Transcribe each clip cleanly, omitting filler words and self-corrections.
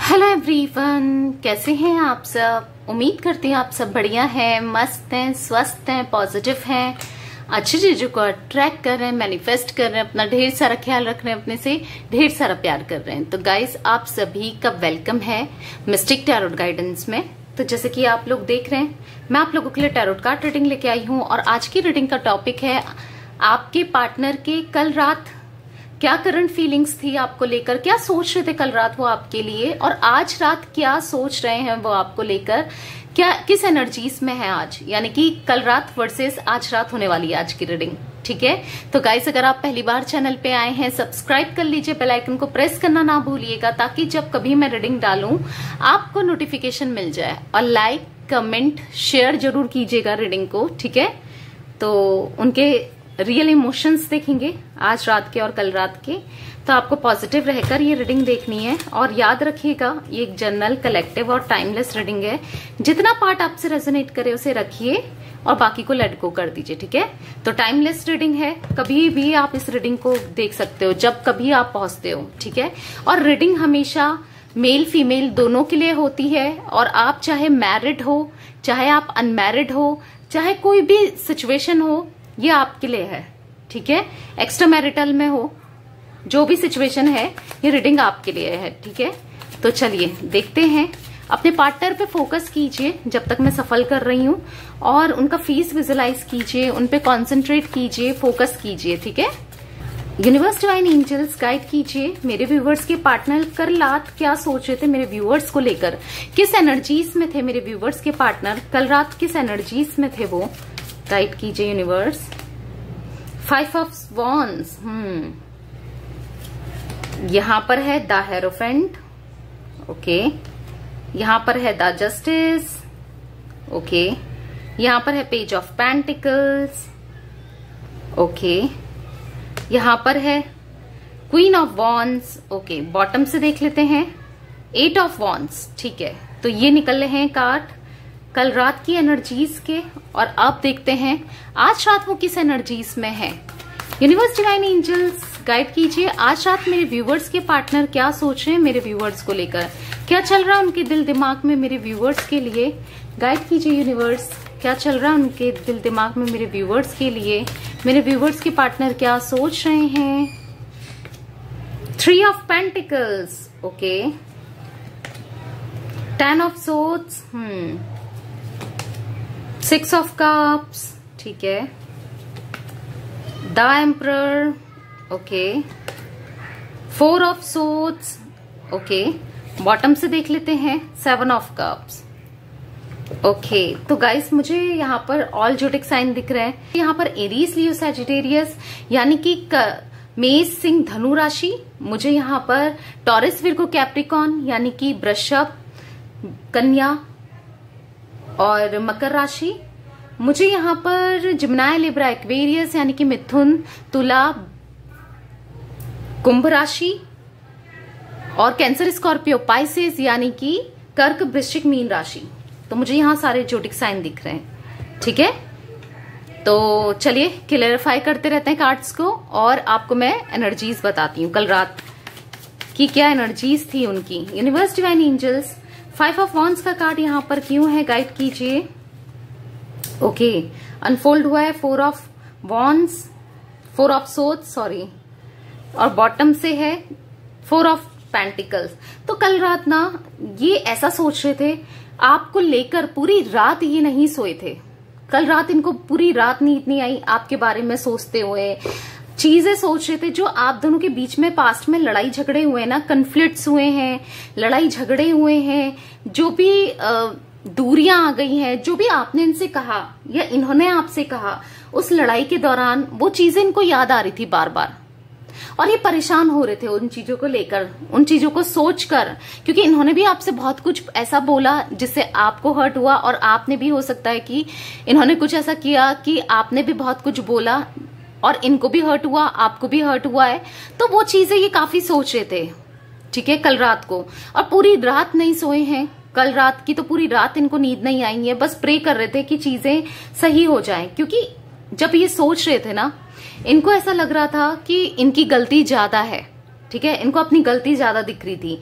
Hello everyone, कैसे हैं आप सब। उम्मीद करती हूँ आप सब बढ़िया हैं, मस्त हैं, स्वस्थ हैं, पॉजिटिव हैं, अच्छी चीजों को अट्रैक्ट कर रहे हैं, मैनिफेस्ट कर रहे हैं, अपना ढेर सारा ख्याल रख रहे हैं, अपने से ढेर सारा प्यार कर रहे हैं। तो गाइस, आप सभी का वेलकम है मिस्टिक टैरोट गाइडेंस में। तो जैसे कि आप लोग देख रहे हैं, मैं आप लोगों के लिए टैरोट कार्ड रीडिंग लेके आई हूँ और आज की रीडिंग का टॉपिक है आपके पार्टनर के कल रात क्या करंट फीलिंग्स थी आपको लेकर, क्या सोच रहे थे कल रात वो आपके लिए, और आज रात क्या सोच रहे हैं वो आपको लेकर, क्या किस एनर्जीज में है आज, यानी कि कल रात वर्सेस आज रात होने वाली है आज की रीडिंग। ठीक है, तो गाइस, अगर आप पहली बार चैनल पे आए हैं, सब्सक्राइब कर लीजिए, बेल आइकन को प्रेस करना ना भूलिएगा ताकि जब कभी मैं रीडिंग डालूं आपको नोटिफिकेशन मिल जाए। और लाइक, कमेंट, शेयर जरूर कीजिएगा रीडिंग को। ठीक है, तो उनके रियल इमोशंस देखेंगे आज रात के और कल रात के, तो आपको पॉजिटिव रहकर ये रीडिंग देखनी है। और याद रखिएगा, ये एक जनरल, कलेक्टिव और टाइमलेस रीडिंग है। जितना पार्ट आपसे रेजोनेट करे उसे रखिए और बाकी को लेट गो कर दीजिए। ठीक है, तो टाइमलेस रीडिंग है, कभी भी आप इस रीडिंग को देख सकते हो जब कभी आप पहुंचते हो। ठीक है, और रीडिंग हमेशा मेल फीमेल दोनों के लिए होती है, और आप चाहे मैरिड हो, चाहे आप अनमैरिड हो, चाहे कोई भी सिचुएशन हो, ये आपके लिए है। ठीक है, एक्स्ट्रा मैरिटल में हो, जो भी सिचुएशन है, ये रीडिंग आपके लिए है। ठीक है, तो चलिए देखते हैं। अपने पार्टनर पे फोकस कीजिए जब तक मैं सफल कर रही हूं, और उनका फेस विजुलाइज कीजिए, उन पे कॉन्सेंट्रेट कीजिए, फोकस कीजिए। ठीक है, यूनिवर्स डिवाइन एंजल्स गाइड कीजिए मेरे व्यूवर्स के पार्टनर कल रात क्या सोच रहे थे मेरे व्यूवर्स को लेकर, किस एनर्जीज में थे मेरे व्यूवर्स के पार्टनर कल रात, किस एनर्जीज में थे वो, गाइड कीजिए यूनिवर्स। 5 ऑफ वॉन्ड्स, यहां पर है द हेरोफेंट, ओके, यहां पर है द जस्टिस, ओके, यहां पर है पेज ऑफ पेंटिकल्स, ओके, यहां पर है queen of wands, okay. Bottom से देख लेते हैं 8 ऑफ वॉन्ड्स। ठीक है, तो ये निकल रहे हैं कार्ड कल रात की एनर्जीज के, और अब देखते हैं आज रात वो किस एनर्जीज में है। यूनिवर्स डिवाइन एंजल्स गाइड कीजिए आज रात मेरे व्यूवर्स के पार्टनर क्या सोच रहे हैं मेरे व्यूवर्स को लेकर, क्या चल रहा है उनके दिल दिमाग में मेरे व्यूवर्स के लिए। गाइड कीजिए यूनिवर्स, क्या चल रहा है उनके दिल दिमाग में मेरे व्यूवर्स के लिए, मेरे व्यूवर्स के पार्टनर क्या सोच रहे हैं। 3 of pentacles, okay, 10 of swords, 6 of cups, ठीक है, the emperor, okay, 4 of swords, okay. Bottom से देख लेते हैं 7 ऑफ कप्स, ओके। तो गाइस, मुझे यहाँ पर ऑल जोडिक साइन दिख रहे हैं। यहाँ पर एरीज, लियो, सैजिटेरियस यानी कि मेष, सिंह, धनु राशि। मुझे यहाँ पर टॉरस, विर्गो, कैप्रिकॉन यानी कि वृषभ, कन्या और मकर राशि। मुझे यहाँ पर जिम्नाय, लिब्रा, एक्वेरियस यानी कि मिथुन, तुला, कुंभ राशि, और कैंसर, स्कॉर्पियो, पाइसेस यानी कि कर्क, वृश्चिक, मीन राशि। तो मुझे यहाँ सारे जोडिक साइन दिख रहे हैं। ठीक है, तो चलिए क्लेरिफाई करते रहते हैं कार्ड्स को, और आपको मैं एनर्जीज बताती हूँ कल रात की क्या एनर्जीज थी उनकी। Universe divine angels 5 of wands का कार्ड यहाँ पर क्यों है, गाइड कीजिए। ओके, अनफोल्ड हुआ है 4 of wands, 4 of swords, sorry, और बॉटम से है 4 ऑफ पेंटिकल्स। तो कल रात ना ये ऐसा सोच रहे थे आपको लेकर, पूरी रात ये नहीं सोए थे कल रात, इनको पूरी रात नींद नहीं आई आपके बारे में सोचते हुए, चीजें सोच रहे थे जो आप दोनों के बीच में पास्ट में लड़ाई झगड़े हुए ना, कन्फ्लिक्ट्स हुए हैं, लड़ाई झगड़े हुए हैं, जो भी दूरियां आ गई हैं, जो भी आपने इनसे कहा या इन्होंने आपसे कहा, उस लड़ाई के दौरान वो चीजें इनको याद आ रही थी बार बार, और ये परेशान हो रहे थे उन चीजों को लेकर, उन चीजों को सोचकर, क्योंकि इन्होंने भी आपसे बहुत कुछ ऐसा बोला जिससे आपको हर्ट हुआ, और आपने भी हो सकता है कि इन्होंने कुछ ऐसा किया कि आपने भी बहुत कुछ बोला और इनको भी हर्ट हुआ, आपको भी हर्ट हुआ है। तो वो चीजें ये काफी सोच रहे थे, ठीक है, कल रात को, और पूरी रात नहीं सोए हैं कल रात की, तो पूरी रात इनको नींद नहीं आई है, बस प्रे कर रहे थे कि चीजें सही हो जाएं, क्योंकि जब ये सोच रहे थे ना, इनको ऐसा लग रहा था कि इनकी गलती ज्यादा है। ठीक है, इनको अपनी गलती ज्यादा दिख रही थी।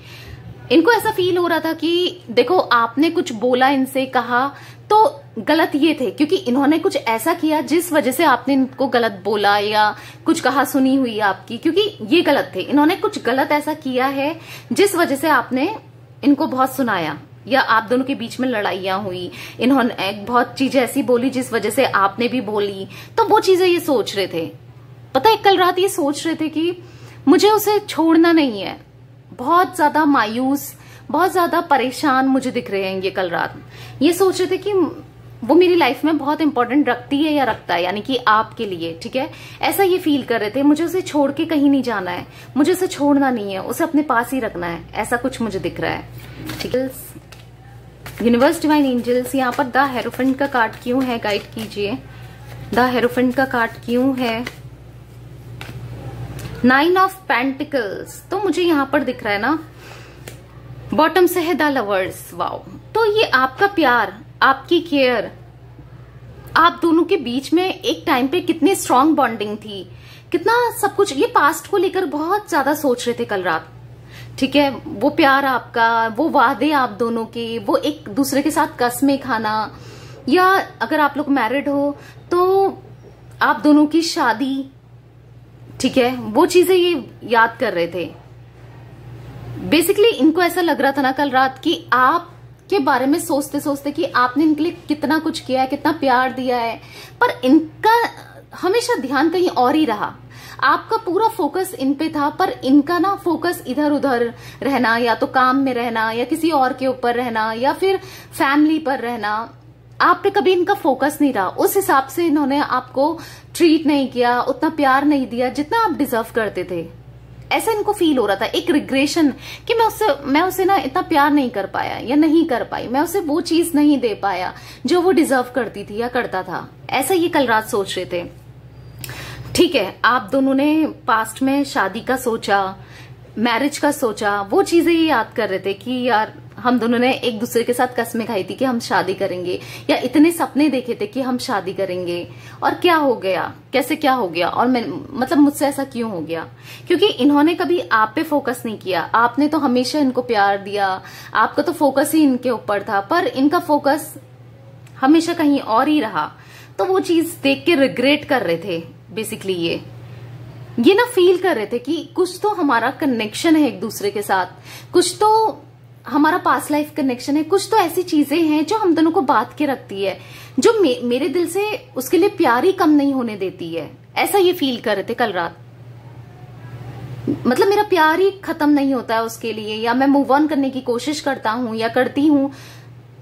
इनको ऐसा फील हो रहा था कि देखो आपने कुछ बोला, इनसे कहा, तो गलत ये थे क्योंकि इन्होंने कुछ ऐसा किया जिस वजह से आपने इनको गलत बोला या कुछ कहा सुनी हुई आपकी, क्योंकि ये गलत थे। इन्होंने कुछ गलत ऐसा किया है जिस वजह से आपने इनको बहुत सुनाया या आप दोनों के बीच में लड़ाइयां हुई। इन्होंने बहुत चीजें ऐसी बोली जिस वजह से आपने भी बोली, तो वो चीजें ये सोच रहे थे। पता है कल रात ये सोच रहे थे कि मुझे उसे छोड़ना नहीं है। बहुत ज्यादा मायूस, बहुत ज्यादा परेशान मुझे दिख रहे हैं ये कल रात। ये सोच रहे थे कि वो मेरी लाइफ में बहुत इंपॉर्टेंट रखती है या रखता है, यानी कि आपके लिए, ठीक है। ऐसा ये फील कर रहे थे, मुझे उसे छोड़ के कहीं नहीं जाना है, मुझे उसे छोड़ना नहीं है, उसे अपने पास ही रखना है, ऐसा कुछ मुझे दिख रहा है, ठीक है। यूनिवर्स, डिवाइन एंजल्स, यहाँ पर द हेरोफेंट का कार्ड क्यों है, गाइड कीजिए। द हेरोफेंट का कार्ड क्यों है। 9 ऑफ पेंटिकल्स, तो मुझे यहाँ पर दिख रहा है ना, बॉटम से है द लवर्स। वाओ, तो ये आपका प्यार, आपकी केयर, आप दोनों के बीच में एक टाइम पे कितनी स्ट्रांग बॉन्डिंग थी, कितना सब कुछ। ये पास्ट को लेकर बहुत ज्यादा सोच रहे थे कल रात, ठीक है। वो प्यार आपका, वो वादे आप दोनों के, वो एक दूसरे के साथ कस्में खाना, या अगर आप लोग मैरिड हो तो आप दोनों की शादी, ठीक है, वो चीजें ये याद कर रहे थे। बेसिकली इनको ऐसा लग रहा था ना कल रात कि आप के बारे में सोचते सोचते कि आपने इनके लिए कितना कुछ किया है, कितना प्यार दिया है, पर इनका हमेशा ध्यान कहीं और ही रहा। आपका पूरा फोकस इन पे था, पर इनका ना फोकस इधर उधर रहना, या तो काम में रहना, या किसी और के ऊपर रहना, या फिर फैमिली पर रहना। आप पे कभी इनका फोकस नहीं रहा। उस हिसाब से इन्होंने आपको ट्रीट नहीं किया, उतना प्यार नहीं दिया जितना आप डिजर्व करते थे। ऐसा इनको फील हो रहा था, एक रिग्रेशन कि मैं उसे ना इतना प्यार नहीं कर पाया या नहीं कर पाई, मैं उसे वो चीज नहीं दे पाया जो वो डिजर्व करती थी या करता था। ऐसा ये कल रात सोच रहे थे, ठीक है। आप दोनों ने पास्ट में शादी का सोचा, मैरिज का सोचा, वो चीजें ये याद कर रहे थे कि यार हम दोनों ने एक दूसरे के साथ कस्में खाई थी कि हम शादी करेंगे, या इतने सपने देखे थे कि हम शादी करेंगे, और क्या हो गया, कैसे क्या हो गया, और मैं मतलब मुझसे ऐसा क्यों हो गया। क्योंकि इन्होंने कभी आप पे फोकस नहीं किया, आपने तो हमेशा इनको प्यार दिया, आपका तो फोकस ही इनके ऊपर था, पर इनका फोकस हमेशा कहीं और ही रहा। तो वो चीज देख के रिग्रेट कर रहे थे। बेसिकली ये ना फील कर रहे थे कि कुछ तो हमारा कनेक्शन है एक दूसरे के साथ, कुछ तो हमारा पास्ट लाइफ कनेक्शन है, कुछ तो ऐसी चीजें हैं जो हम दोनों को बांध के रखती है, जो मेरे दिल से उसके लिए प्यार ही कम नहीं होने देती है। ऐसा ये फील कर रहे थे कल रात। मतलब मेरा प्यार ही खत्म नहीं होता है उसके लिए, या मैं मूव ऑन करने की कोशिश करता हूं या करती हूं,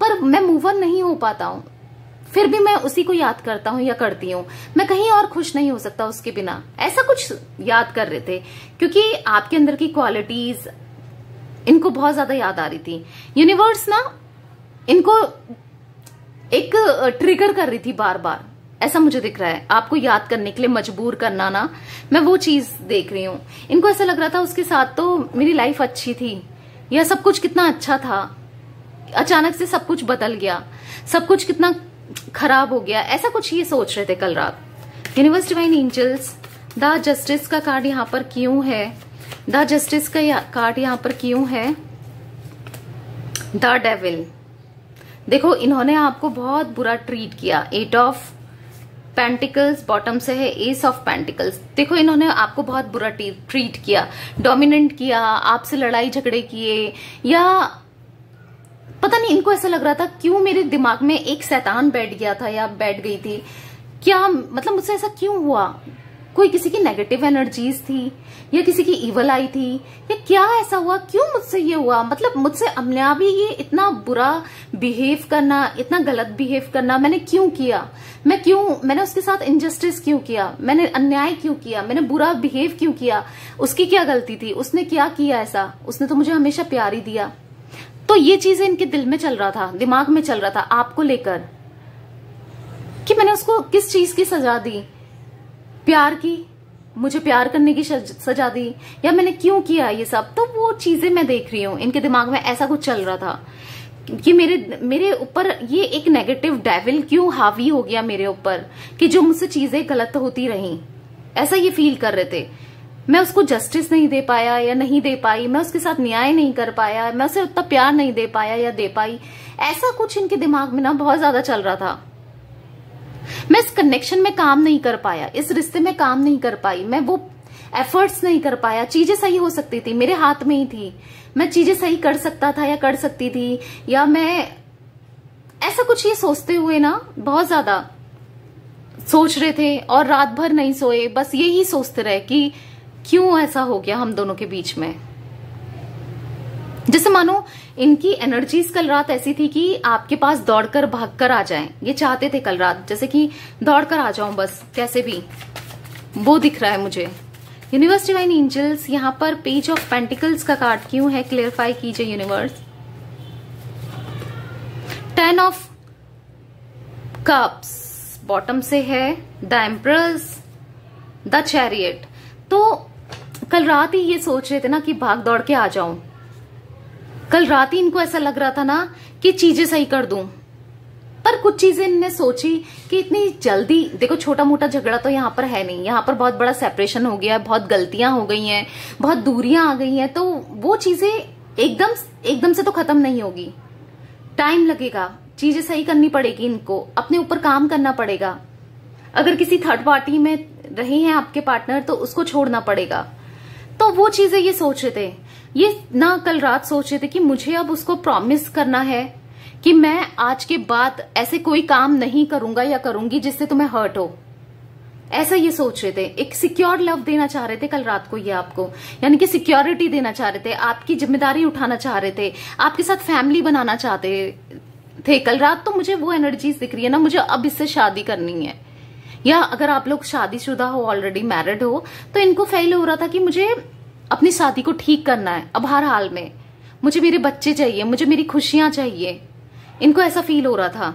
पर मैं मूव ऑन नहीं हो पाता हूं, फिर भी मैं उसी को याद करता हूं या करती हूं। मैं कहीं और खुश नहीं हो सकता उसके बिना। ऐसा कुछ याद कर रहे थे, क्योंकि आपके अंदर की क्वालिटीज इनको बहुत ज्यादा याद आ रही थी। यूनिवर्स ना इनको एक ट्रिगर कर रही थी बार बार, ऐसा मुझे दिख रहा है। आपको याद करने के लिए मजबूर करना ना, मैं वो चीज देख रही हूँ। इनको ऐसा लग रहा था उसके साथ तो मेरी लाइफ अच्छी थी, यह सब कुछ कितना अच्छा था, अचानक से सब कुछ बदल गया, सब कुछ कितना खराब हो गया, ऐसा कुछ ये सोच रहे थे कल रात। Universe, divine angels, the justice का कार्ड यहाँ पर क्यों है, द जस्टिस का कार्ड यहाँ पर क्यों है, द डेविल। देखो इन्होंने आपको बहुत बुरा ट्रीट किया। 8 ऑफ पेंटिकल्स, बॉटम से है एस ऑफ पेंटिकल्स। देखो इन्होंने आपको बहुत बुरा ट्रीट किया, डोमिनेंट किया, आपसे लड़ाई झगड़े किए, या पता नहीं इनको ऐसा लग रहा था क्यों मेरे दिमाग में एक शैतान बैठ गया था या बैठ गई थी, क्या मतलब मुझसे ऐसा क्यों हुआ, कोई किसी की नेगेटिव एनर्जीज थी या किसी की इवल आई थी, या क्या ऐसा हुआ, क्यों मुझसे ये हुआ, मतलब मुझसे अपने भी ये इतना बुरा बिहेव करना, इतना गलत बिहेव करना मैंने क्यों किया, मैंने उसके साथ इनजस्टिस क्यों किया, मैंने अन्याय क्यों किया, मैंने बुरा बिहेव क्यों किया, उसकी क्या गलती थी, उसने क्या किया ऐसा, उसने तो मुझे हमेशा प्यार ही दिया। तो ये चीजें इनके दिल में चल रहा था, दिमाग में चल रहा था आपको लेकर, कि मैंने उसको किस चीज की सजा दी, प्यार की, मुझे प्यार करने की सजा दी, या मैंने क्यों किया ये सब। तो वो चीजें मैं देख रही हूँ इनके दिमाग में ऐसा कुछ चल रहा था कि मेरे ऊपर ये एक नेगेटिव डेविल क्यों हावी हो गया मेरे ऊपर, कि जो मुझसे चीजें गलत होती रहीं, ऐसा ये फील कर रहे थे। मैं उसको जस्टिस नहीं दे पाया या नहीं दे पाई, मैं उसके साथ न्याय नहीं कर पाया, मैं उसे उतना प्यार नहीं दे पाया या दे पाई, ऐसा कुछ इनके दिमाग में ना बहुत ज्यादा चल रहा था। मैं इस कनेक्शन में काम नहीं कर पाया, इस रिश्ते में काम नहीं कर पाई, मैं वो एफर्ट्स नहीं कर पाया। चीजें सही हो सकती थी, मेरे हाथ में ही थी, मैं चीजें सही कर सकता था या कर सकती थी, या मैं ऐसा कुछ ये सोचते हुए ना बहुत ज्यादा सोच रहे थे और रात भर नहीं सोए, बस यही सोचते रहे कि क्यों ऐसा हो गया हम दोनों के बीच में। जैसे मानो इनकी एनर्जीज कल रात ऐसी थी कि आपके पास दौड़कर भागकर आ जाएं, ये चाहते थे कल रात, जैसे कि दौड़कर आ जाऊं बस कैसे भी, वो दिख रहा है मुझे। यूनिवर्स डिवाइन एंजल्स, यहाँ पर पेज ऑफ पेंटिकल्स का कार्ड क्यों है, क्लियरफाई कीजिए यूनिवर्स। 10 ऑफ कप्स बॉटम से है, द एम्प्रेस, द चैरियट। तो कल रात ही ये सोच रहे थे ना कि भाग दौड़ के आ जाऊं, कल रात ही इनको ऐसा लग रहा था ना कि चीजें सही कर दूं, पर कुछ चीजें इनने सोची कि इतनी जल्दी, देखो छोटा मोटा झगड़ा तो यहाँ पर है नहीं, यहाँ पर बहुत बड़ा सेपरेशन हो गया है, बहुत गलतियां हो गई हैं, बहुत दूरियां आ गई हैं, तो वो चीजें एकदम से तो खत्म नहीं होगी, टाइम लगेगा, चीजें सही करनी पड़ेगी, इनको अपने ऊपर काम करना पड़ेगा। अगर किसी थर्ड पार्टी में रहे हैं आपके पार्टनर तो उसको छोड़ना पड़ेगा। तो वो चीजें ये सोच रहे थे, ये ना कल रात सोच रहे थे कि मुझे अब उसको प्रॉमिस करना है कि मैं आज के बाद ऐसे कोई काम नहीं करूंगा या करूंगी जिससे तुम्हें हर्ट हो, ऐसा ये सोच रहे थे। एक सिक्योर लव देना चाह रहे थे कल रात को ये आपको, यानी कि सिक्योरिटी देना चाह रहे थे, आपकी जिम्मेदारी उठाना चाह रहे थे, आपके साथ फैमिली बनाना चाहते थे कल रात। तो मुझे वो एनर्जीज दिख रही है ना, मुझे अब इससे शादी करनी है, या अगर आप लोग शादीशुदा हो, ऑलरेडी मैरिड हो, तो इनको फील हो रहा था कि मुझे अपनी शादी को ठीक करना है अब हर हाल में, मुझे मेरे बच्चे चाहिए, मुझे मेरी खुशियां चाहिए, इनको ऐसा फील हो रहा था।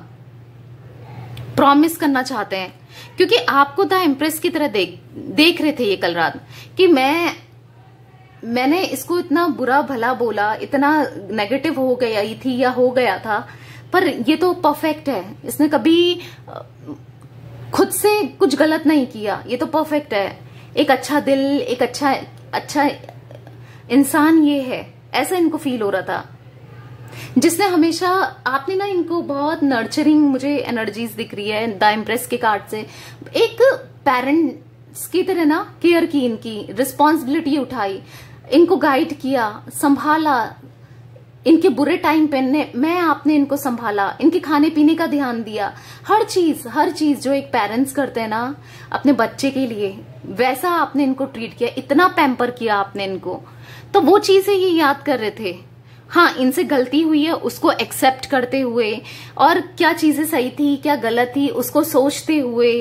प्रॉमिस करना चाहते हैं क्योंकि आपको द एम्प्रेस की तरह देख रहे थे ये कल रात कि मैंने इसको इतना बुरा भला बोला, इतना नेगेटिव हो गई थी या हो गया था, पर ये तो परफेक्ट है, इसने कभी खुद से कुछ गलत नहीं किया, ये तो परफेक्ट है, एक अच्छा दिल, एक अच्छा इंसान ये है, ऐसा इनको फील हो रहा था। जिसने हमेशा, आपने ना इनको बहुत नर्चरिंग, मुझे एनर्जीज दिख रही है द इम्प्रेस के कार्ड से, एक पेरेंट्स की तरह ना केयर की, इनकी रिस्पॉन्सिबिलिटी उठाई, इनको गाइड किया, संभाला, इनके बुरे टाइम पे आपने इनको संभाला, इनके खाने पीने का ध्यान दिया, हर चीज जो एक पेरेंट्स करते हैं ना अपने बच्चे के लिए, वैसा आपने इनको ट्रीट किया, इतना पैम्पर किया आपने इनको। तो वो चीजें ये याद कर रहे थे, हाँ इनसे गलती हुई है उसको एक्सेप्ट करते हुए, और क्या चीजें सही थी क्या गलत थी उसको सोचते हुए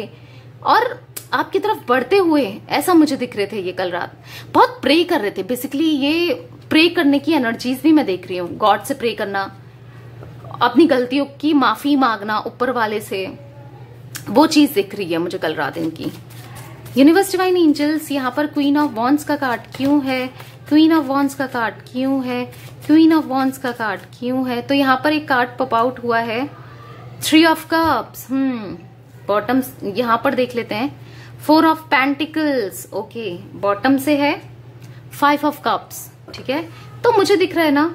और आपकी तरफ बढ़ते हुए, ऐसा मुझे दिख रहे थे ये कल रात। बहुत प्रे कर रहे थे, बेसिकली ये प्रे करने की एनर्जीज भी मैं देख रही हूँ, गॉड से प्रे करना, अपनी गलतियों की माफी मांगना ऊपर वाले से, वो चीज दिख रही है मुझे कल रात इनकी। यूनिवर्स डिवाइन एंजल्स, यहाँ पर क्वीन ऑफ वॉन्ड्स का कार्ड क्यों है, क्वीन ऑफ वॉन्ड्स का कार्ड क्यों है, क्वीन ऑफ वॉन्ड्स का कार्ड क्यों है। तो यहाँ पर एक कार्ड पॉप आउट हुआ है, 3 ऑफ कप्स, बॉटम यहाँ पर देख लेते हैं, 4 ऑफ पेंटिकल्स, ओके, बॉटम से है 5 ऑफ कप्स, ठीक है। तो मुझे दिख रहा है ना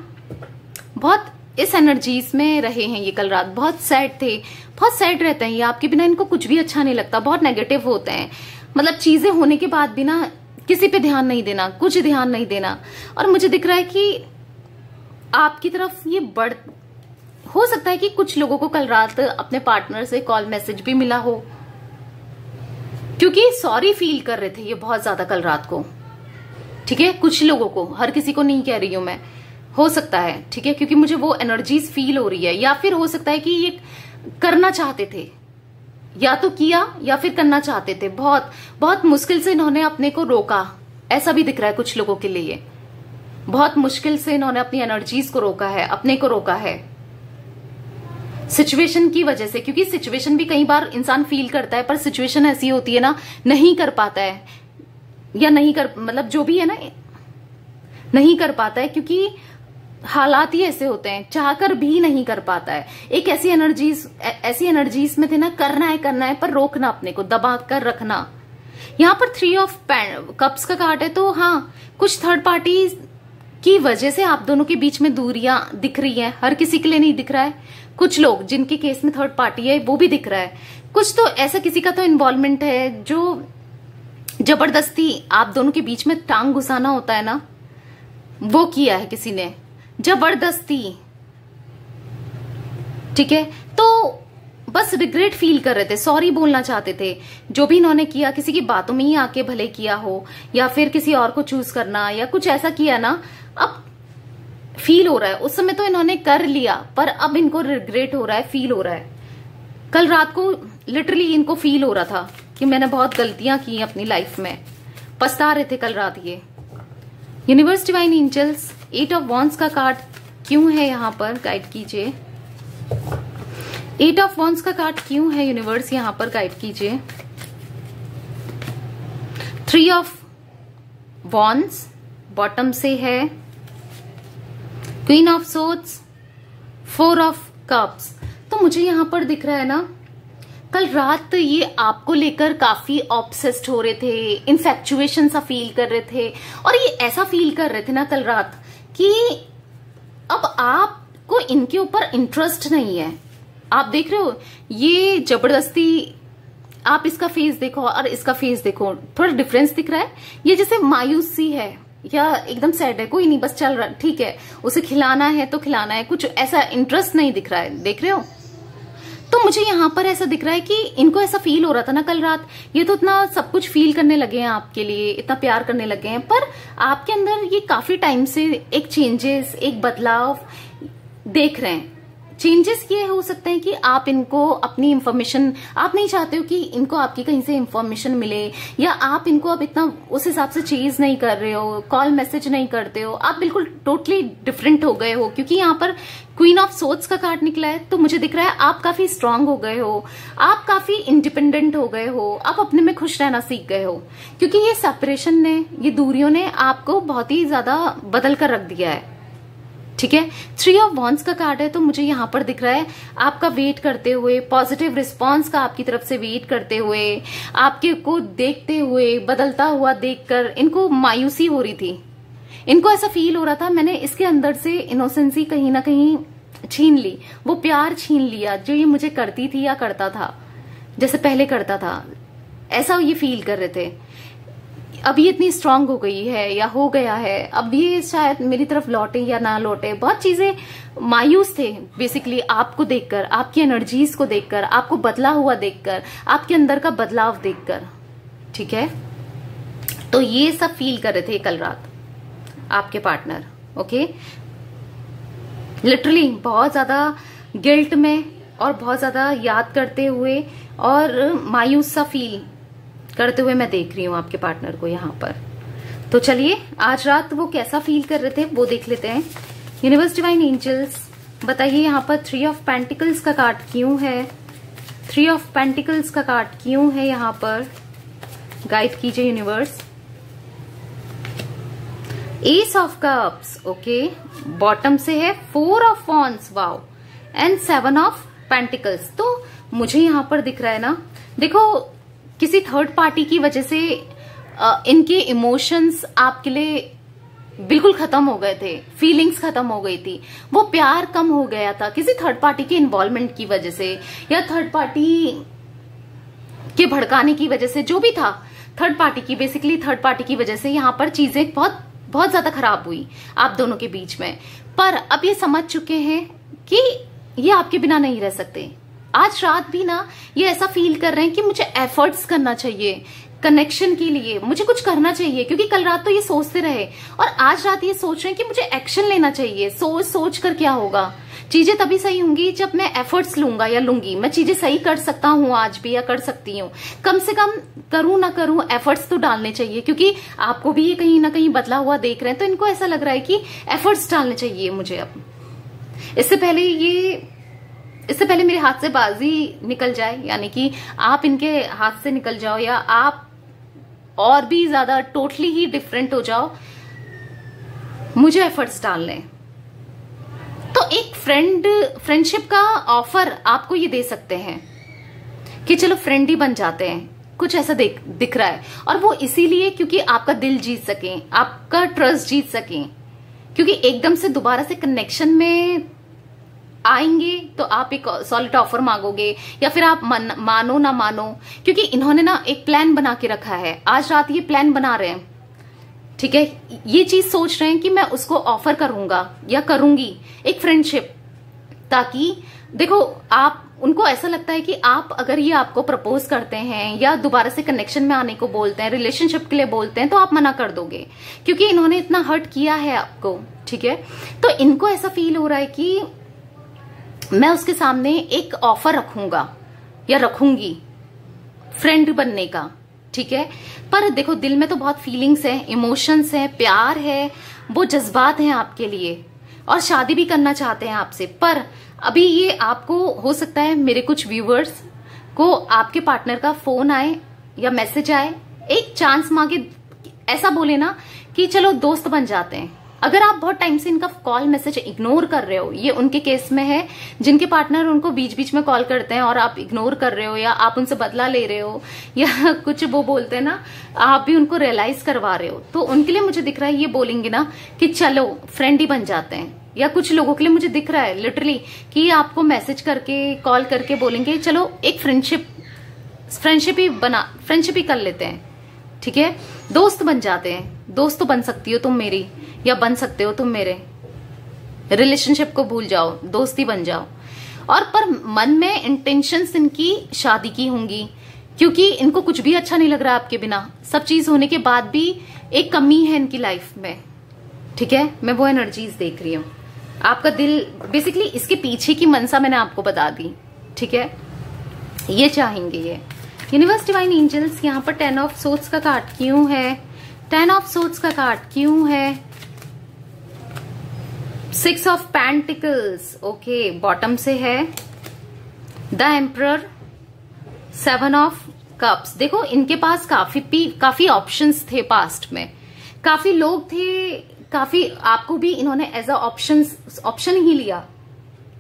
बहुत इस एनर्जीज में रहे हैं ये कल रात, बहुत सैड थे, बहुत सैड रहते हैं ये, आपके बिना इनको कुछ भी अच्छा नहीं लगता, बहुत नेगेटिव होते हैं, मतलब चीजें होने के बाद भी ना किसी पे ध्यान नहीं देना, कुछ ध्यान नहीं देना। और मुझे दिख रहा है कि आपकी तरफ ये हो सकता है कि कुछ लोगों को कल रात अपने पार्टनर से कॉल मैसेज भी मिला हो, क्योंकि सॉरी फील कर रहे थे ये बहुत ज्यादा कल रात को, ठीक है। कुछ लोगों को, हर किसी को नहीं कह रही हूं मैं, हो सकता है, ठीक है, क्योंकि मुझे वो एनर्जीज फील हो रही है। या फिर हो सकता है कि ये करना चाहते थे, या तो किया या फिर करना चाहते थे, बहुत बहुत मुश्किल से इन्होंने अपने को रोका, ऐसा भी दिख रहा है कुछ लोगों के लिए। बहुत मुश्किल से इन्होंने अपनी एनर्जीज को रोका है, अपने को रोका है सिचुएशन की वजह से, क्योंकि सिचुएशन भी कई बार इंसान फील करता है, पर सिचुएशन ऐसी होती है ना, नहीं कर पाता है, या नहीं कर, मतलब जो भी है ना, नहीं कर पाता है, क्योंकि हालात ही ऐसे होते हैं, चाहकर भी नहीं कर पाता है। एक ऐसी एनर्जीज में थे ना, करना है पर रोकना, अपने को दबा कर रखना यहाँ पर 3 ऑफ कप्स का कार्ड है, तो हाँ कुछ थर्ड पार्टी की वजह से आप दोनों के बीच में दूरियां दिख रही हैं। हर किसी के लिए नहीं दिख रहा है, कुछ लोग जिनके केस में थर्ड पार्टी है वो भी दिख रहा है। कुछ तो ऐसा किसी का तो इन्वॉल्वमेंट है जो जबरदस्ती आप दोनों के बीच में टांग घुसाना होता है ना, वो किया है किसी ने जबरदस्ती। ठीक है, तो बस रिग्रेट फील कर रहे थे, सॉरी बोलना चाहते थे। जो भी इन्होंने किया किसी की बातों में ही आके भले किया हो, या फिर किसी और को चूज करना या कुछ ऐसा किया ना, अब फील हो रहा है। उस समय तो इन्होंने कर लिया, पर अब इनको रिग्रेट हो रहा है, फील हो रहा है। कल रात को लिटरली इनको फील हो रहा था कि मैंने बहुत गलतियां की अपनी लाइफ में, पछता रहे थे कल रात ये। Universe, divine angels, 8 of wands का कार्ड क्यों है यहाँ पर, गाइड कीजिए। 8 ऑफ वॉन्ड्स का कार्ड क्यों है यूनिवर्स, यहाँ पर गाइड कीजिए। 3 ऑफ वॉन्ड्स बॉटम से है, queen of swords, 4 of cups. तो मुझे यहां पर दिख रहा है ना, कल रात ये आपको लेकर काफी ऑब्सेस्ड हो रहे थे, इनफैक्चुएशन सा फील कर रहे थे, और ये ऐसा फील कर रहे थे ना कल रात कि अब आपको इनके ऊपर इंटरेस्ट नहीं है। आप देख रहे हो ये जबरदस्ती, आप इसका फेस देखो और इसका फेस देखो, थोड़ा डिफरेंस दिख रहा है। ये जैसे मायूसी है या एकदम सैड है, कोई नहीं बस चल रहा, ठीक है, उसे खिलाना है तो खिलाना है, कुछ ऐसा इंटरेस्ट नहीं दिख रहा है, देख रहे हो। तो मुझे यहाँ पर ऐसा दिख रहा है कि इनको ऐसा फील हो रहा था ना कल रात, ये तो इतना सब कुछ फील करने लगे हैं आपके लिए, इतना प्यार करने लगे हैं, पर आपके अंदर ये काफी टाइम से एक चेंजेस, एक बदलाव देख रहे हैं। चेंजेस ये हो सकते हैं कि आप इनको अपनी इंफॉर्मेशन, आप नहीं चाहते हो कि इनको आपकी कहीं से इंफॉर्मेशन मिले, या आप इनको अब इतना उस हिसाब से चेज नहीं कर रहे हो, कॉल मैसेज नहीं करते हो, आप बिल्कुल टोटली डिफरेंट हो गए हो। क्योंकि यहाँ पर क्वीन ऑफ सोर्ड्स का कार्ड निकला है, तो मुझे दिख रहा है आप काफी स्ट्रांग हो गए हो, आप काफी इंडिपेंडेंट हो गए हो, आप अपने में खुश रहना सीख गए हो। क्योंकि ये सेपरेशन ने, ये दूरियों ने आपको बहुत ही ज्यादा बदल कर रख दिया है। ठीक है, 3 ऑफ वॉन्ड्स का कार्ड है, तो मुझे यहाँ पर दिख रहा है आपका वेट करते हुए, पॉजिटिव रिस्पांस का आपकी तरफ से वेट करते हुए, आपके को देखते हुए, बदलता हुआ देखकर इनको मायूसी हो रही थी। इनको ऐसा फील हो रहा था मैंने इसके अंदर से इनोसेंसी कहीं ना कहीं छीन ली, वो प्यार छीन लिया जो ये मुझे करती थी या करता था, जैसे पहले करता था, ऐसा ये फील कर रहे थे। अब ये इतनी स्ट्रांग हो गई है या हो गया है, अब ये शायद मेरी तरफ लौटे या ना लौटे, बहुत चीजें मायूस थे बेसिकली आपको देखकर, आपकी एनर्जीज को देखकर, आपको बदला हुआ देखकर, आपके अंदर का बदलाव देखकर। ठीक है, तो ये सब फील कर रहे थे कल रात आपके पार्टनर। ओके, लिटरली बहुत ज्यादा गिल्ट में और बहुत ज्यादा याद करते हुए और मायूस सा फील करते हुए मैं देख रही हूँ आपके पार्टनर को यहाँ पर। तो चलिए आज रात वो कैसा फील कर रहे थे वो देख लेते हैं। यूनिवर्स, डिवाइन एंजल्स, बताइए यहाँ पर 3 ऑफ पेंटिकल्स का कार्ड क्यों है, 3 ऑफ पेंटिकल्स का कार्ड क्यों है यहाँ पर, गाइड कीजिए universe. S of cups, okay, bottom से है 4 of wands, wow, and 7 of pentacles. तो मुझे यहाँ पर दिख रहा है ना, देखो किसी थर्ड पार्टी की वजह से इनके इमोशंस आपके लिए बिल्कुल खत्म हो गए थे, फीलिंग्स खत्म हो गई थी, वो प्यार कम हो गया था किसी थर्ड पार्टी के इन्वॉल्वमेंट की वजह से, या थर्ड पार्टी के भड़काने की वजह से, जो भी था थर्ड पार्टी की, बेसिकली थर्ड पार्टी की वजह से यहाँ पर चीजें बहुत बहुत ज्यादा खराब हुई आप दोनों के बीच में। पर अब ये समझ चुके हैं कि ये आपके बिना नहीं रह सकते। आज रात भी ना ये ऐसा फील कर रहे हैं कि मुझे एफर्ट्स करना चाहिए कनेक्शन के लिए, मुझे कुछ करना चाहिए, क्योंकि कल रात तो ये सोचते रहे और आज रात ये सोच रहे हैं कि मुझे एक्शन लेना चाहिए। सोच कर क्या होगा, चीजें तभी सही होंगी जब मैं एफर्ट्स लूंगा या लूंगी। मैं चीजें सही कर सकता हूँ आज भी, या कर सकती हूँ, कम से कम करूं ना करूं एफर्ट्स तो डालने चाहिए, क्योंकि आपको भी ये कहीं ना कहीं बदला हुआ देख रहे हैं, तो इनको ऐसा लग रहा है कि एफर्ट्स डालने चाहिए मुझे। अब इससे पहले मेरे हाथ से बाजी निकल जाए, यानी कि आप इनके हाथ से निकल जाओ या आप और भी ज्यादा टोटली ही डिफरेंट हो जाओ, मुझे एफर्ट्स डालने। तो एक फ्रेंडशिप का ऑफर आपको ये दे सकते हैं कि चलो फ्रेंड ही बन जाते हैं, कुछ ऐसा दिख रहा है, और वो इसीलिए क्योंकि आपका दिल जीत सके, आपका ट्रस्ट जीत सके, क्योंकि एकदम से दोबारा से कनेक्शन में आएंगे तो आप एक सॉलिड ऑफर मांगोगे, या फिर आप मानो ना मानो, क्योंकि इन्होंने ना एक प्लान बना के रखा है। आज रात ये प्लान बना रहे हैं, ठीक है, ये चीज सोच रहे हैं कि मैं उसको ऑफर करूंगा या करूंगी, एक फ्रेंडशिप, ताकि देखो आप, उनको ऐसा लगता है कि आप अगर ये आपको प्रपोज करते हैं या दोबारा से कनेक्शन में आने को बोलते हैं, रिलेशनशिप के लिए बोलते हैं, तो आप मना कर दोगे, क्योंकि इन्होंने इतना हर्ट किया है आपको, ठीक है। तो इनको ऐसा फील हो रहा है कि मैं उसके सामने एक ऑफर रखूंगा या रखूंगी फ्रेंड बनने का, ठीक है। पर देखो दिल में तो बहुत फीलिंग्स हैं, इमोशंस हैं, प्यार है, वो जज्बात हैं आपके लिए, और शादी भी करना चाहते हैं आपसे। पर अभी ये आपको हो सकता है मेरे कुछ व्यूअर्स को आपके पार्टनर का फोन आए या मैसेज आए, एक चांस मांगे, ऐसा बोले ना कि चलो दोस्त बन जाते हैं। अगर आप बहुत टाइम से इनका कॉल मैसेज इग्नोर कर रहे हो, ये उनके केस में है जिनके पार्टनर उनको बीच बीच में कॉल करते हैं और आप इग्नोर कर रहे हो, या आप उनसे बदला ले रहे हो, या कुछ वो बोलते हैं ना, आप भी उनको रियलाइज करवा रहे हो, तो उनके लिए मुझे दिख रहा है ये बोलेंगे ना कि चलो फ्रेंड ही बन जाते हैं। या कुछ लोगों के लिए मुझे दिख रहा है लिटरली कि आपको मैसेज करके कॉल करके बोलेंगे चलो एक फ्रेंडशिप ही कर लेते हैं, ठीक है, दोस्त बन जाते हैं। दोस्त तो बन सकती हो तुम मेरी, या बन सकते हो तुम मेरे, रिलेशनशिप को भूल जाओ, दोस्ती बन जाओ। और पर मन में इंटेंशंस इनकी शादी की होंगी, क्योंकि इनको कुछ भी अच्छा नहीं लग रहा आपके बिना, सब चीज होने के बाद भी एक कमी है इनकी लाइफ में, ठीक है। मैं वो एनर्जीज देख रही हूँ। आपका दिल बेसिकली इसके पीछे की मनसा मैंने आपको बता दी, ठीक है। ये चाहेंगे ये यूनिवर्स, डिवाइन एंजल्स। यहाँ पर 10 ऑफ सोर्ड्स का कार्ड क्यों है, 10 ऑफ सोर्ड्स का कार्ड क्यों है, 6 ऑफ पेंटिकल्स, ओके, बॉटम से है द एम्परर, 7 ऑफ कप्स। देखो इनके पास काफी ऑप्शंस थे पास्ट में, काफी लोग थे, काफी आपको भी इन्होंने एज अ ऑप्शन ही लिया,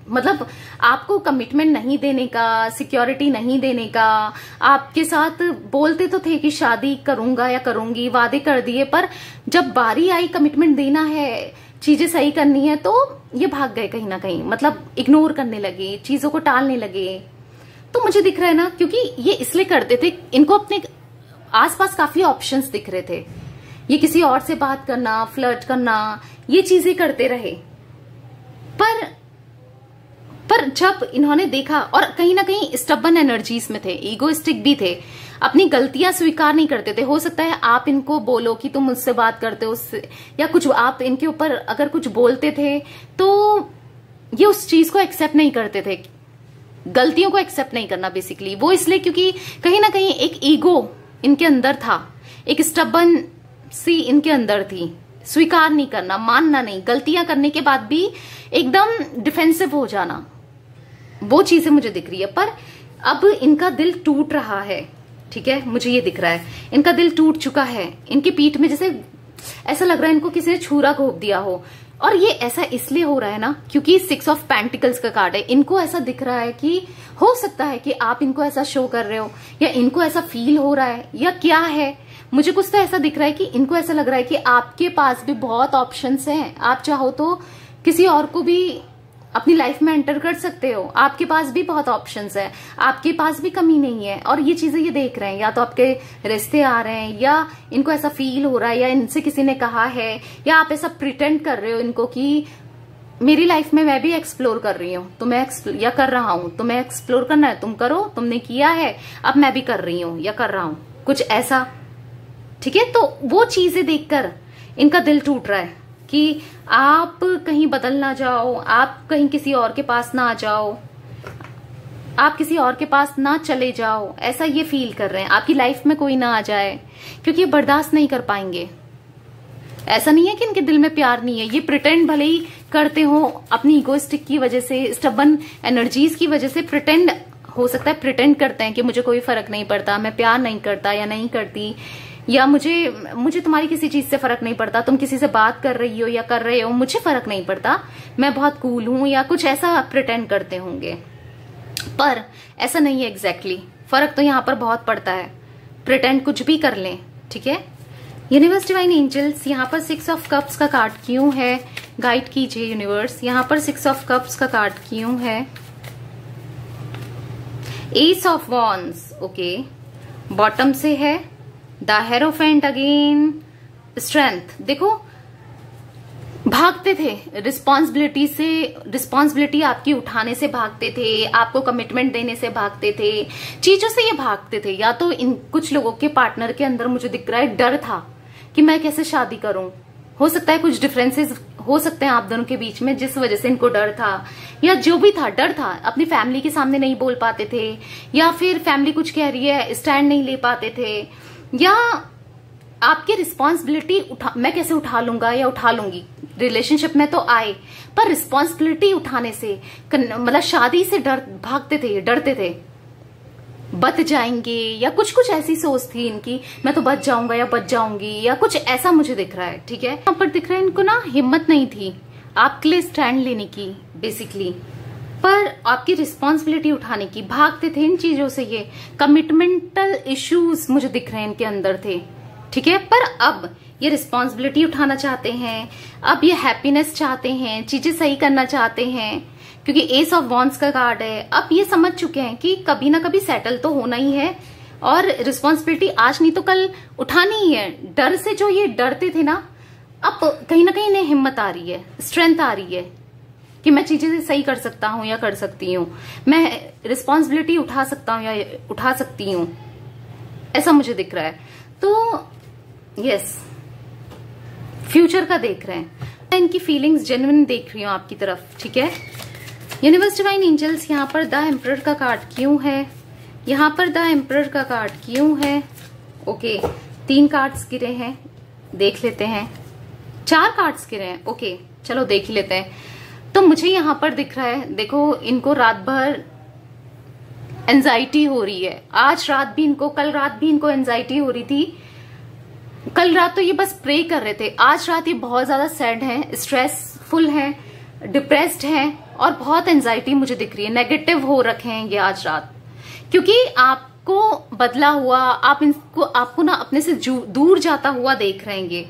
मतलब आपको कमिटमेंट नहीं देने का, सिक्योरिटी नहीं देने का। आपके साथ बोलते तो थे कि शादी करूंगा या करूंगी, वादे कर दिए, पर जब बारी आई कमिटमेंट देना है, चीजें सही करनी है, तो ये भाग गए कहीं ना कहीं, मतलब इग्नोर करने लगे, चीजों को टालने लगे। तो मुझे दिख रहा है ना, क्योंकि ये इसलिए करते थे, इनको अपने आसपास काफी ऑप्शंस दिख रहे थे, ये किसी और से बात करना, फ्लर्ट करना, ये चीजें करते रहे। पर जब इन्होंने देखा, और कहीं ना कहीं स्टबन एनर्जीज में थे, ईगोइस्टिक भी थे, अपनी गलतियां स्वीकार नहीं करते थे। हो सकता है आप इनको बोलो कि तुम मुझसे बात करते हो उससे, या कुछ आप इनके ऊपर अगर कुछ बोलते थे तो ये उस चीज को एक्सेप्ट नहीं करते थे, गलतियों को एक्सेप्ट नहीं करना बेसिकली। वो इसलिए क्योंकि कहीं ना कहीं एक ईगो इनके अंदर था, एक स्टबन सी इनके अंदर थी, स्वीकार नहीं करना, मानना नहीं, गलतियां करने के बाद भी एकदम डिफेंसिव हो जाना, वो चीजें मुझे दिख रही है। पर अब इनका दिल टूट रहा है, ठीक है, मुझे ये दिख रहा है इनका दिल टूट चुका है। इनकी पीठ में जैसे ऐसा लग रहा है इनको किसी ने छुरा घोंप दिया हो, और ये ऐसा इसलिए हो रहा है ना क्योंकि 6 ऑफ पेंटिकल्स का कार्ड है। इनको ऐसा दिख रहा है कि हो सकता है कि आप इनको ऐसा शो कर रहे हो, या इनको ऐसा फील हो रहा है, या क्या है, मुझे कुछ तो ऐसा दिख रहा है कि इनको ऐसा लग रहा है कि आपके पास भी बहुत ऑप्शंस हैं, आप चाहो तो किसी और को भी अपनी लाइफ में एंटर कर सकते हो, आपके पास भी बहुत ऑप्शंस है, आपके पास भी कमी नहीं है। और ये चीजें ये देख रहे हैं, या तो आपके रिश्ते आ रहे हैं, या इनको ऐसा फील हो रहा है, या इनसे किसी ने कहा है, या आप ऐसा प्रिटेंड कर रहे हो इनको कि मेरी लाइफ में मैं भी एक्सप्लोर कर रही हूँ, तो मैं या कर रहा हूं, तो मैं एक्सप्लोर करना है, तुम करो, तुमने किया है, अब मैं भी कर रही हूँ या कर रहा हूं, कुछ ऐसा, ठीक है। तो वो चीजें देखकर इनका दिल टूट रहा है कि आप कहीं बदल ना जाओ, आप कहीं किसी और के पास ना आ जाओ, आप किसी और के पास ना चले जाओ, ऐसा ये फील कर रहे हैं। आपकी लाइफ में कोई ना आ जाए, क्योंकि ये बर्दाश्त नहीं कर पाएंगे। ऐसा नहीं है कि इनके दिल में प्यार नहीं है, ये प्रिटेंड भले ही करते हो अपनी इगोइस्टिक की वजह से, स्टबन एनर्जीज की वजह से प्रिटेंड, हो सकता है प्रिटेंड करते हैं कि मुझे कोई फर्क नहीं पड़ता, मैं प्यार नहीं करता या नहीं करती, या मुझे तुम्हारी किसी चीज से फर्क नहीं पड़ता, तुम किसी से बात कर रही हो या कर रहे हो, मुझे फर्क नहीं पड़ता, मैं बहुत कूल हूं, या कुछ ऐसा प्रिटेंड करते होंगे। पर ऐसा नहीं है एग्जैक्टली, फर्क तो यहाँ पर बहुत पड़ता है, प्रिटेंड कुछ भी कर लें, ठीक है। यूनिवर्स डिवाइन एंजल्स, यहाँ पर 6 ऑफ कप्स का कार्ड क्यों है, गाइड कीजिए यूनिवर्स। यहाँ पर 6 ऑफ कप्स का कार्ड क्यों है, S of wands, okay, bottom से है द हेरोफेंट अगेन, स्ट्रेंथ। देखो भागते थे रिस्पॉन्सिबिलिटी से, रिस्पॉन्सिबिलिटी आपकी उठाने से भागते थे, आपको कमिटमेंट देने से भागते थे, चीजों से ये भागते थे। या तो इन कुछ लोगों के पार्टनर के अंदर मुझे दिख रहा है डर था कि मैं कैसे शादी करूं, हो सकता है कुछ डिफरेंसेस हो सकते हैं आप दोनों के बीच में जिस वजह से इनको डर था, या जो भी था डर था, अपनी फैमिली के सामने नहीं बोल पाते थे, या फिर फैमिली कुछ कह रही है स्टैंड नहीं ले पाते थे, या आपकी रिस्पॉन्सिबिलिटी मैं कैसे उठा लूंगा या उठा लूंगी। रिलेशनशिप में तो आए पर रिस्पॉन्सिबिलिटी उठाने से, मतलब शादी से भागते थे, डरते थे बच जाएंगे, या कुछ कुछ ऐसी सोच थी इनकी, मैं तो बच जाऊंगा या बच जाऊंगी, या कुछ ऐसा मुझे दिख रहा है, ठीक है। यहाँ पर दिख रहा है इनको ना हिम्मत नहीं थी आपके लिए स्टैंड लेने की बेसिकली, पर आपकी रिस्पॉन्सिबिलिटी उठाने की, भागते थे इन चीजों से। ये कमिटमेंटल इश्यूज मुझे दिख रहे हैं इनके अंदर थे, ठीक है। पर अब ये रिस्पॉन्सिबिलिटी उठाना चाहते हैं, अब ये हैप्पीनेस चाहते हैं, चीजें सही करना चाहते हैं, क्योंकि एस ऑफ वॉन्ड्स का कार्ड है। अब ये समझ चुके हैं कि कभी ना कभी सेटल तो होना ही है, और रिस्पॉन्सिबिलिटी आज नहीं तो कल उठानी ही है। डर से जो ये डरते थे ना, अब कहीं ना कहीं इन्हें हिम्मत आ रही है, स्ट्रेंथ आ रही है कि मैं चीजें सही कर सकता हूं या कर सकती हूँ, मैं रिस्पॉन्सिबिलिटी उठा सकता हूँ या उठा सकती हूँ, ऐसा मुझे दिख रहा है। तो यस, फ्यूचर का देख रहे हैं, मैं इनकी फीलिंग्स जेन्युइन देख रही हूँ आपकी तरफ, ठीक है। यूनिवर्स डिवाइन एंजल्स, यहाँ पर द एम्परर का कार्ड क्यों है, यहाँ पर द एम्परर का कार्ड क्यों है, ओके। 3 कार्ड्स गिरे हैं, देख लेते हैं। 4 कार्ड्स गिरे हैं, ओके, चलो देख ही लेते हैं। तो मुझे यहाँ पर दिख रहा है, देखो इनको रात भर एंजाइटी हो रही है, आज रात भी इनको, कल रात भी इनको एंजाइटी हो रही थी। कल रात तो ये बस प्रे कर रहे थे, आज रात ये बहुत ज्यादा सैड हैं, स्ट्रेसफुल हैं, डिप्रेस्ड हैं, और बहुत एंजाइटी मुझे दिख रही है, नेगेटिव हो रखे हैं ये आज रात, क्योंकि आपको बदला हुआ, आपको ना अपने से दूर जाता हुआ देख रहे हैं ये,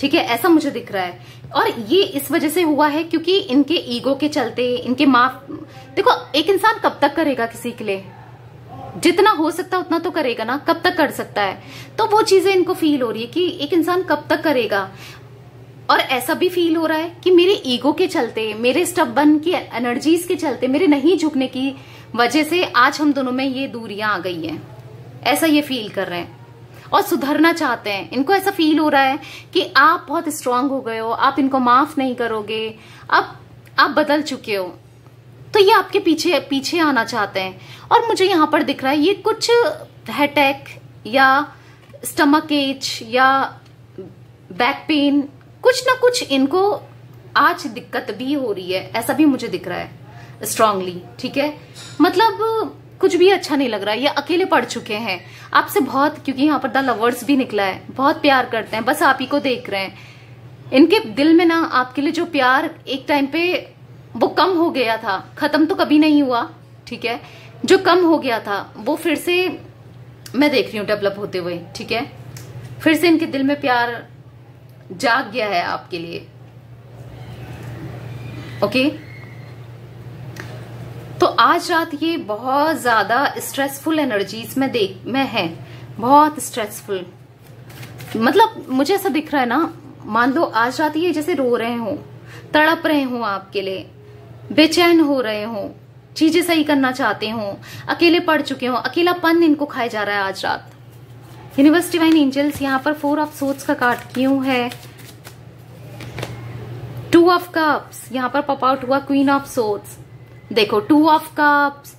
ठीक है, ऐसा मुझे दिख रहा है। और ये इस वजह से हुआ है क्योंकि इनके ईगो के चलते, इनके माफ, देखो एक इंसान कब तक करेगा किसी के लिए, जितना हो सकता है उतना तो करेगा ना, कब तक कर सकता है। तो वो चीजें इनको फील हो रही है कि एक इंसान कब तक करेगा, और ऐसा भी फील हो रहा है कि मेरे ईगो के चलते, मेरे स्टबन की एनर्जीज के चलते, मेरे नहीं झुकने की वजह से आज हम दोनों में ये दूरियां आ गई हैं, ऐसा ये फील कर रहे हैं और सुधरना चाहते हैं। इनको ऐसा फील हो रहा है कि आप बहुत स्ट्रांग हो गए हो, आप इनको माफ नहीं करोगे, अब आप बदल चुके हो, तो ये आपके पीछे पीछे आना चाहते हैं। और मुझे यहाँ पर दिख रहा है ये कुछ हेडेक या स्टमक एच या बैक पेन, कुछ ना कुछ इनको आज दिक्कत भी हो रही है, ऐसा भी मुझे दिख रहा है स्ट्रांगली, ठीक है। मतलब कुछ भी अच्छा नहीं लग रहा है, ये अकेले पड़ चुके हैं आपसे बहुत, क्योंकि यहाँ पर द लवर्स भी निकला है, बहुत प्यार करते हैं, बस आप ही को देख रहे हैं। इनके दिल में ना आपके लिए जो प्यार एक टाइम पे वो कम हो गया था, खत्म तो कभी नहीं हुआ, ठीक है, जो कम हो गया था वो फिर से मैं देख रही हूँ डेवलप होते हुए, ठीक है। फिर से इनके दिल में प्यार जाग गया है आपके लिए, ओके। तो आज रात ये बहुत ज्यादा स्ट्रेसफुल एनर्जीज में है, बहुत स्ट्रेसफुल, मतलब मुझे ऐसा दिख रहा है ना, मान लो आज रात ये जैसे रो रहे हो, तड़प रहे हो आपके लिए, बेचैन हो रहे हो, चीजें सही करना चाहते हो, अकेले पड़ चुके हो, अकेलापन इनको खाया जा रहा है आज रात। यूनिवर्स डिवाइन एंजल्स, यहाँ पर 4 ऑफ सोर्ड्स का कार्ड क्यों है, 2 ऑफ कप्स, यहाँ पर पॉप आउट हुआ क्वीन ऑफ सोर्ड्स। देखो 2 ऑफ कप्स,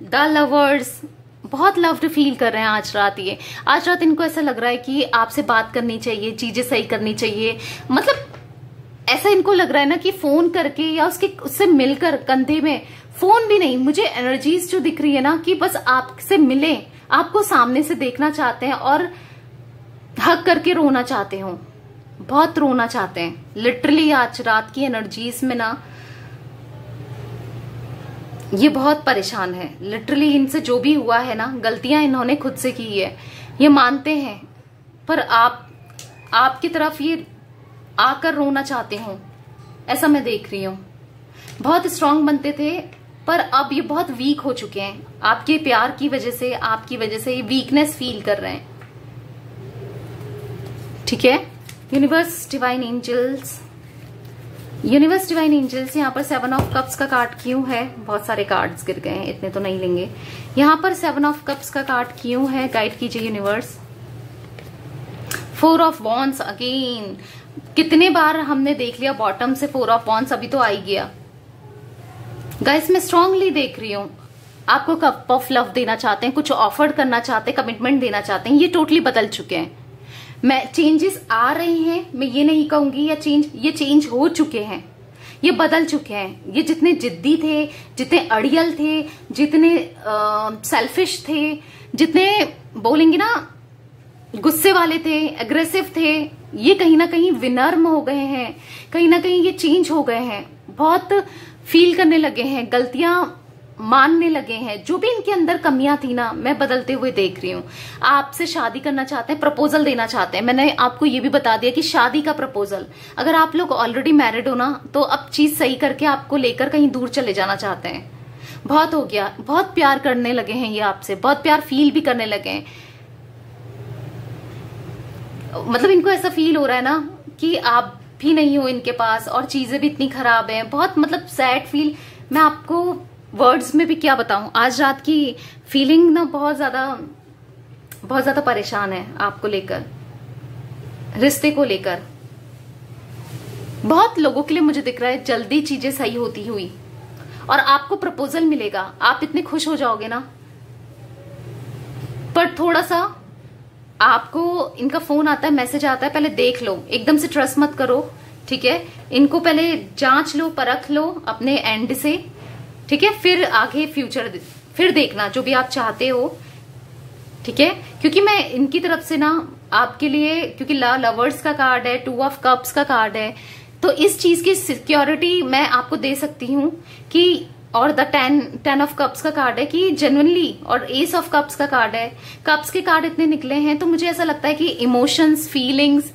द लवर्स, बहुत लव्ड फील कर रहे हैं आज रात ये। आज रात इनको ऐसा लग रहा है कि आपसे बात करनी चाहिए, चीजें सही करनी चाहिए, मतलब ऐसा इनको लग रहा है ना कि फोन करके या उससे मिलकर, कंधे में फोन भी नहीं, मुझे एनर्जीज जो दिख रही है ना कि बस आपसे मिले, आपको सामने से देखना चाहते हैं और हग करके रोना चाहते हो, बहुत रोना चाहते हैं लिटरली। आज रात की एनर्जीज में ना ये बहुत परेशान है लिटरली, इनसे जो भी हुआ है ना, गलतियां इन्होंने खुद से की है, ये मानते हैं, पर आपकी तरफ ये आकर रोना चाहते हो, ऐसा मैं देख रही हूं। बहुत स्ट्रांग बनते थे, पर अब ये बहुत वीक हो चुके हैं। आपके प्यार की वजह से, आपकी वजह से ये वीकनेस फील कर रहे हैं। ठीक है। Universe divine angels, universe divine angels, यहाँ पर 7 ऑफ कप्स का कार्ड क्यों है? बहुत सारे कार्ड्स गिर गए हैं, इतने तो नहीं लेंगे। यहाँ पर 7 ऑफ कप्स का कार्ड क्यों है? गाइड कीजिए यूनिवर्स। 4 of wands again. कितने बार हमने देख लिया बॉटम से 4 ऑफ वॉन्ड्स, अभी तो आ ही गया। गाइस मैं स्ट्रांगली देख रही हूं, आपको कप ऑफ लव देना चाहते हैं, कुछ ऑफर करना चाहते हैं, कमिटमेंट देना चाहते हैं। ये टोटली बदल चुके हैं। मैं चेंजेस आ रहे हैं, मैं ये नहीं कहूंगी ये चेंज हो चुके हैं, ये बदल चुके हैं। ये जितने जिद्दी थे, जितने अड़ियल थे, जितने सेल्फिश थे, जितने बोलेंगे ना गुस्से वाले थे, एग्रेसिव थे, ये कहीं ना कहीं विनर्म हो गए हैं, कहीं ना कहीं ये चेंज हो गए हैं। बहुत फील करने लगे हैं, गलतियां मानने लगे हैं। जो भी इनके अंदर कमियां थी ना, मैं बदलते हुए देख रही हूँ। आपसे शादी करना चाहते हैं, प्रपोजल देना चाहते हैं। मैंने आपको ये भी बता दिया कि शादी का प्रपोजल, अगर आप लोग ऑलरेडी मैरिड हो ना, तो अब चीज सही करके आपको लेकर कहीं दूर चले जाना चाहते हैं। बहुत हो गया, बहुत प्यार करने लगे हैं ये आपसे, बहुत प्यार फील भी करने लगे हैं। मतलब इनको ऐसा फील हो रहा है ना कि आप भी नहीं हो इनके पास और चीजें भी इतनी खराब हैं। बहुत मतलब सैड फील, मैं आपको वर्ड्स में भी क्या बताऊं। आज रात की फीलिंग ना बहुत ज्यादा परेशान है आपको लेकर, रिश्ते को लेकर। बहुत लोगों के लिए मुझे दिख रहा है जल्दी चीजें सही होती हुई, और आपको प्रपोजल मिलेगा, आप इतने खुश हो जाओगे ना। पर थोड़ा सा आपको इनका फोन आता है, मैसेज आता है, पहले देख लो, एकदम से ट्रस्ट मत करो। ठीक है, इनको पहले जांच लो, परख लो अपने एंड से। ठीक है, फिर आगे फ्यूचर फिर देखना जो भी आप चाहते हो। ठीक है, क्योंकि मैं इनकी तरफ से ना आपके लिए, क्योंकि लवर्स का कार्ड है, 2 ऑफ कप्स का कार्ड है, तो इस चीज की सिक्योरिटी मैं आपको दे सकती हूँ कि, और द 10 ऑफ कप्स का कार्ड है कि जेन्युइनली, और एस ऑफ कप्स का कार्ड है। कप्स के कार्ड इतने निकले हैं तो मुझे ऐसा लगता है कि इमोशंस, फीलिंग्स,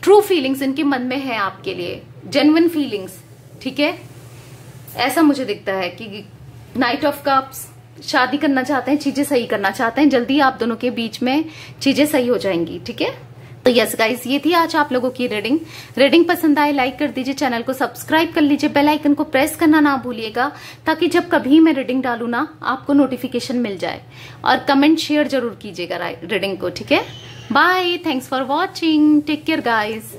ट्रू फीलिंग्स इनके मन में है आपके लिए, जेन्युइन फीलिंग्स। ठीक है, ऐसा मुझे दिखता है कि नाइट ऑफ कप्स, शादी करना चाहते हैं, चीजें सही करना चाहते हैं, जल्दी आप दोनों के बीच में चीजें सही हो जाएंगी। ठीक है, तो यस गाइस, ये थी आज आप लोगों की रीडिंग पसंद आए लाइक कर दीजिए, चैनल को सब्सक्राइब कर लीजिए, बेल आइकन को प्रेस करना ना भूलिएगा, ताकि जब कभी मैं रीडिंग डालू ना आपको नोटिफिकेशन मिल जाए। और कमेंट शेयर जरूर कीजिएगा रीडिंग को। ठीक है, bye, thanks for watching, take care guys.